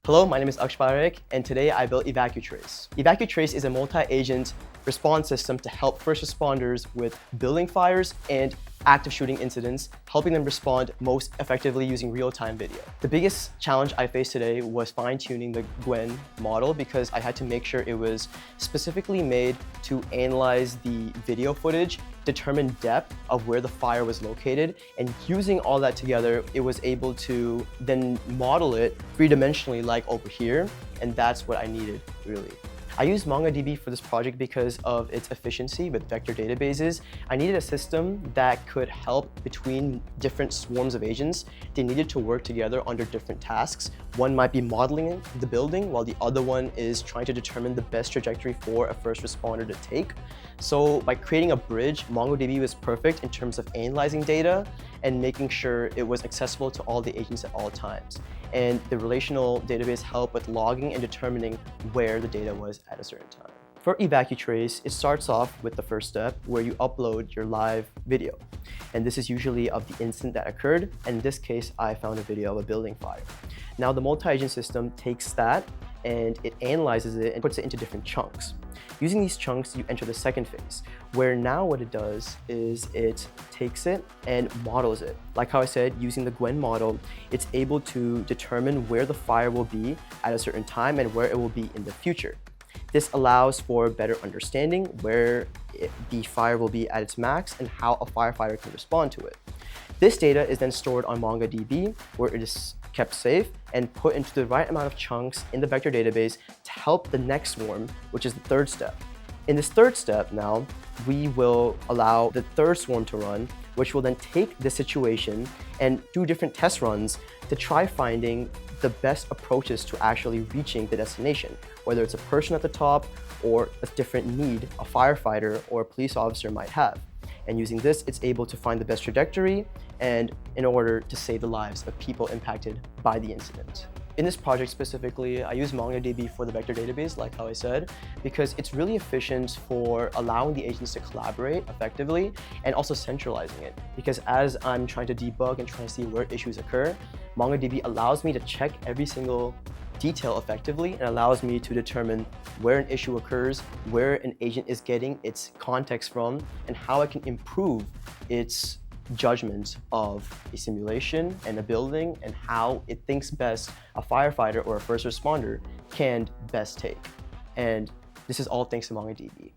Hello, my name is Akshparik, and today I built Evacutrace. Evacutrace is a multi-agent response system to help first responders with building fires and active shooting incidents, helping them respond most effectively using real-time video. The biggest challenge I faced today was fine-tuning the Gwen model because I had to make sure it was specifically made to analyze the video footage, determine depth of where the fire was located, and using all that together, it was able to then model it three-dimensionally like over here, and that's what I needed, really. I used MongoDB for this project because of its efficiency with vector databases. I needed a system that could help between different swarms of agents. They needed to work together under different tasks. One might be modeling the building, while the other one is trying to determine the best trajectory for a first responder to take. So by creating a bridge, MongoDB was perfect in terms of analyzing data and making sure it was accessible to all the agents at all times. And the relational database helped with logging and determining where the data was at a certain time. For Evacutrace, it starts off with the first step where you upload your live video. And this is usually of the incident that occurred. And in this case, I found a video of a building fire. Now the multi-agent system takes that and it analyzes it and puts it into different chunks. Using these chunks, you enter the second phase, where now what it does is it takes it and models it. Like how I said, using the Gwen model, it's able to determine where the fire will be at a certain time and where it will be in the future. This allows for better understanding where the fire will be at its max and how a firefighter can respond to it. This data is then stored on MongoDB, where it is kept safe and put into the right amount of chunks in the vector database to help the next swarm, which is the third step. In this third step now, we will allow the third swarm to run, which will then take the situation and do different test runs to try finding the best approaches to actually reaching the destination, whether it's a person at the top or a different need a firefighter or a police officer might have. And using this, it's able to find the best trajectory and in order to save the lives of people impacted by the incident. In this project specifically, I use MongoDB for the vector database, like how I said, because it's really efficient for allowing the agents to collaborate effectively and also centralizing it. Because as I'm trying to debug and trying to see where issues occur, MongoDB allows me to check every single detail effectively and allows me to determine where an issue occurs, where an agent is getting its context from, and how I can improve its judgment of a simulation and a building and how it thinks best a firefighter or a first responder can best take. And this is all thanks to MongoDB.